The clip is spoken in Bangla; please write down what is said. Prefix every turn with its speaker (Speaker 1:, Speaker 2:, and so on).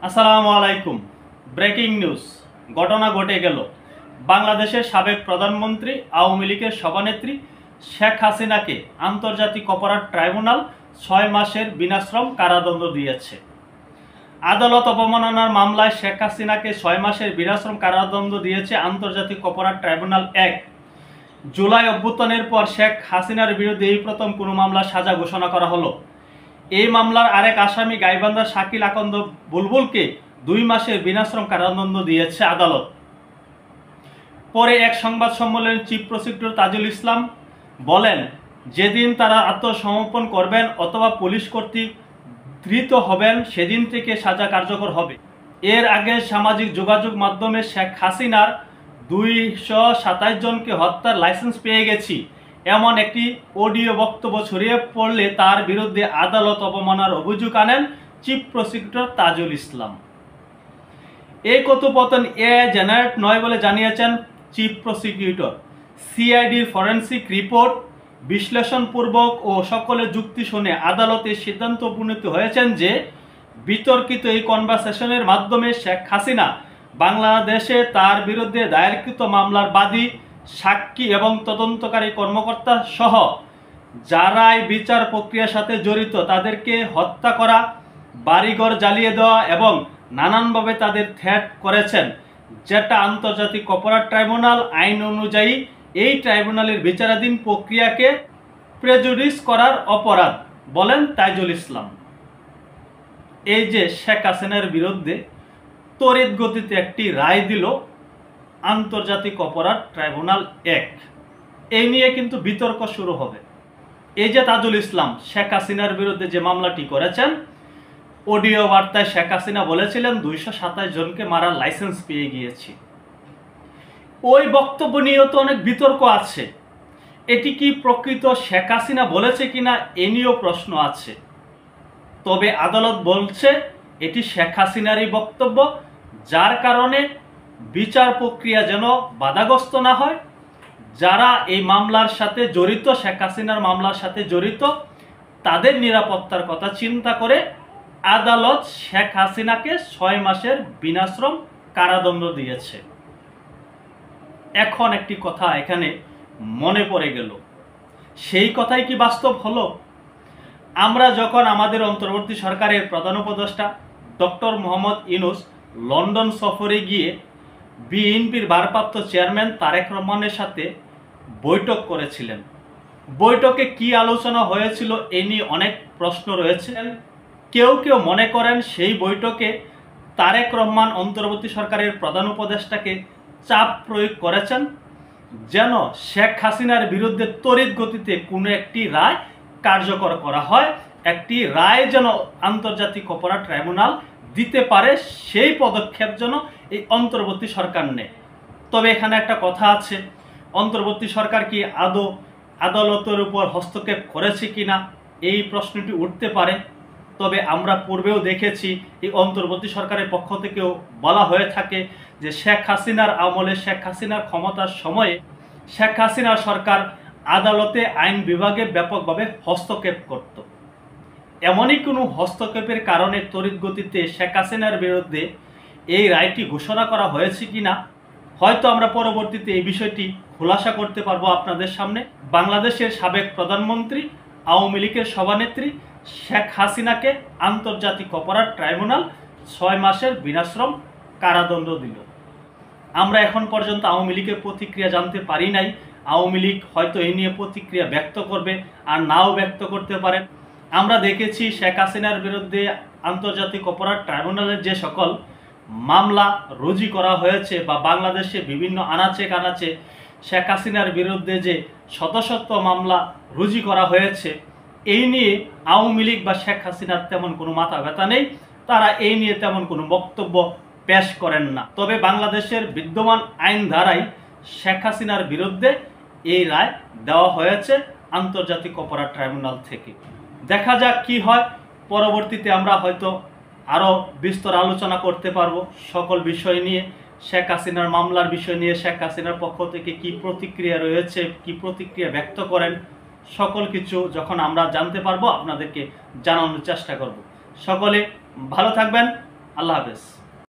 Speaker 1: আসসালামু আলাইকুম। ব্রেকিং নিউজ ঘটনা ঘটে গেল। বাংলাদেশের সাবেক প্রধানমন্ত্রী আওয়ামী লীগের সভানেত্রী শেখ হাসিনাকে আন্তর্জাতিক অপরাধ ট্রাইব্যুনাল 6 মাসের বিনাশ্রম কারাদণ্ড দিয়েছে। আদালত অবমাননার মামলায় শেখ হাসিনাকে 6 মাসের বিনাশ্রম কারাদণ্ড দিয়েছে আন্তর্জাতিক অপরাধ ট্রাইব্যুনাল 1। জুলাই অভ্যুত্থানের পর শেখ হাসিনার বিরুদ্ধে এই প্রথম কোনো মামলার সাজা ঘোষণা করা হলো। এই মামলার আরেক আসামি গাইবান্ধার শাকিল আকন্দ বুলবুলকে 2 মাসের বিনাশ্রম কারাদণ্ড দিয়েছে আদালত। পরে এক সংবাদ সম্মেলনে চিফ প্রসিকিউটর তাজুল ইসলাম বলেন, যেদিন তারা আত্মসমর্পণ করবেন অথবা পুলিশ কর্তৃক ধৃত হবেন সেদিন থেকে সাজা কার্যকর হবে। এর আগে সামাজিক যোগাযোগ মাধ্যমে শেখ হাসিনার 227 জনকে হত্যার লাইসেন্স পেয়ে গেছি এমন একটি অডিও বক্তব্য ছড়িয়ে পড়লে তার বিরুদ্ধে আদালত অবমাননার অভিযোগ আনেন চিফ প্রসিকিউটর তাজুল ইসলাম। এই কথোপকথন জেনারেট নয় বলে জানিয়েছেন চিফ প্রসিকিউটর। সিআইডির ফরেনসিক রিপোর্ট বিশ্লেষণপূর্বক ও সকলের যুক্তি শুনে আদালতে সিদ্ধান্ত উপনীত হয়েছেন যে বিতর্কিত এই কনভারসেশনের মাধ্যমে শেখ হাসিনা বাংলাদেশে তার বিরুদ্ধে দায়েরকৃত মামলার বাদী, সাক্ষী এবং তদন্তকারী কর্মকর্তা সহ যারাই বিচার প্রক্রিয়ার সাথে জড়িত তাদেরকে হত্যা করা, বাড়িঘর জ্বালিয়ে দেওয়া এবং নানানভাবে তাদের থ্রেট করেছেন, যেটা আন্তর্জাতিক অপরাধ ট্রাইব্যুনাল আইন অনুযায়ী এই ট্রাইব্যুনালের বিচারাধীন প্রক্রিয়াকে প্রেজুডিস করার অপরাধ বলেন তাজুল ইসলাম। এই যে শেখ হাসিনার বিরুদ্ধে তড়িৎ গতিতে একটি রায় দিল আন্তর্জাতিক অপরাধ ট্রাইব্যুনাল 1, এই নিয়ে কিন্তু বিতর্ক শুরু হবে। এই যে তাজুল ইসলাম শেখ হাসিনার বিরুদ্ধে যে মামলাটি করেছেন, অডিও বার্তায় শেখ হাসিনা বলেছিলেন 227 জনকে মারার লাইসেন্স পেয়ে গিয়েছি। ওই বক্তব্য নিয়েও তো অনেক বিতর্ক আছে। এটি কি প্রকৃত শেখ হাসিনা বলেছে কিনা এ নিয়েও প্রশ্ন আছে। তবে আদালত বলছে এটি শেখ হাসিনারই বক্তব্য, যার কারণে বিচার প্রক্রিয়া যেন বাধাগ্রস্ত না হয়। যারা এই মামলার সাথে জড়িত, শেখ হাসিনার মামলার সাথে জড়িত, তাদের নিরাপত্তার কথা চিন্তা করে আদালত শেখ হাসিনাকে 6 মাসের বিনাশ্রম কারাদণ্ড দিয়েছে। এখন একটি কথা এখানে মনে পড়ে গেল, সেই কথাই কি বাস্তব হলো? আমরা যখন আমাদের অন্তর্বর্তী সরকারের প্রধান উপদেষ্টা ডক্টর মোহাম্মদ ইউনূস লন্ডন সফরে গিয়ে বিএনপির ভারপ্রাপ্ত চেয়ারম্যান তারেক রহমানের সাথে বৈঠক করেছিলেন, বৈঠকে কি আলোচনা হয়েছিল এ নিয়ে অনেক প্রশ্ন রয়েছে। কেউ কেউ মনে করেন সেই বৈঠকে তারেক রহমান অন্তর্বর্তী সরকারের প্রধান উপদেষ্টাকে চাপ প্রয়োগ করেছেন যেন শেখ হাসিনার বিরুদ্ধে তড়িৎ গতিতে কোনো একটি রায় কার্যকর করা হয়, একটি রায় যেন আন্তর্জাতিক অপরাধ ট্রাইব্যুনাল দিতে পারে, সেই পদক্ষেপ যেন এই অন্তর্বর্তী সরকার নেয়। তবে এখানে একটা কথা আছে, অন্তর্বর্তী সরকার কি আদৌ আদালতের উপর হস্তক্ষেপ করেছে কিনা এই প্রশ্নটি উঠতে পারে। তবে আমরা পূর্বেও দেখেছি এই অন্তর্বর্তী সরকারের পক্ষ থেকেও বলা হয়ে থাকে যে শেখ হাসিনার আমলে, শেখ হাসিনার ক্ষমতার সময়ে শেখ হাসিনার সরকার আদালতে আইন বিভাগে ব্যাপকভাবে হস্তক্ষেপ করত। এমনই কোনো হস্তক্ষেপের কারণে তড়িৎ গতিতে শেখ হাসিনার বিরুদ্ধে এই রায়টি ঘোষণা করা হয়েছে কিনা হয়তো আমরা পরবর্তীতে এই বিষয়টি খোলাসা করতে পারবো আপনাদের সামনে। বাংলাদেশের সাবেক প্রধানমন্ত্রী আওয়ামী লীগের সভানেত্রী শেখ হাসিনাকে আন্তর্জাতিক অপরাধ ট্রাইব্যুনাল 6 মাসের বিনাশ্রম কারাদণ্ড দিল। আমরা এখন পর্যন্ত আওয়ামী লীগের প্রতিক্রিয়া জানতে পারি নাই। আওয়ামী লীগ হয়তো এই নিয়ে প্রতিক্রিয়া ব্যক্ত করবে, আর নাও ব্যক্ত করতে পারে। আমরা দেখেছি শেখ হাসিনার বিরুদ্ধে আন্তর্জাতিক অপরাধ ট্রাইব্যুনালের যে সকল মামলা রুজু করা হয়েছে বা বাংলাদেশে বিভিন্ন আনাচে কানাচে শেখ হাসিনার বিরুদ্ধে যে শত শত মামলা রুজু করা হয়েছে, এই নিয়ে আওয়ামী লীগ বা শেখ হাসিনার তেমন কোনো মাথা ব্যথা নেই, তারা এই নিয়ে তেমন কোনো বক্তব্য পেশ করেন না। তবে বাংলাদেশের বিদ্যমান আইন ধারায় শেখ হাসিনার বিরুদ্ধে এই রায় দেওয়া হয়েছে আন্তর্জাতিক অপরাধ ট্রাইব্যুনাল থেকে। দেখা যাক কি হয়, পরবর্তীতে আমরা হয়তো আরও বিস্তর আলোচনা করতে পারবো সকল বিষয় নিয়ে। শেখ হাসিনার মামলার বিষয় নিয়ে শেখ হাসিনার পক্ষ থেকে কি প্রতিক্রিয়া রয়েছে, কি প্রতিক্রিয়া ব্যক্ত করেন, সকল কিছু যখন আমরা জানতে পারবো আপনাদেরকে জানানোর চেষ্টা করব। সকলে ভালো থাকবেন। আল্লাহ হাফেজ।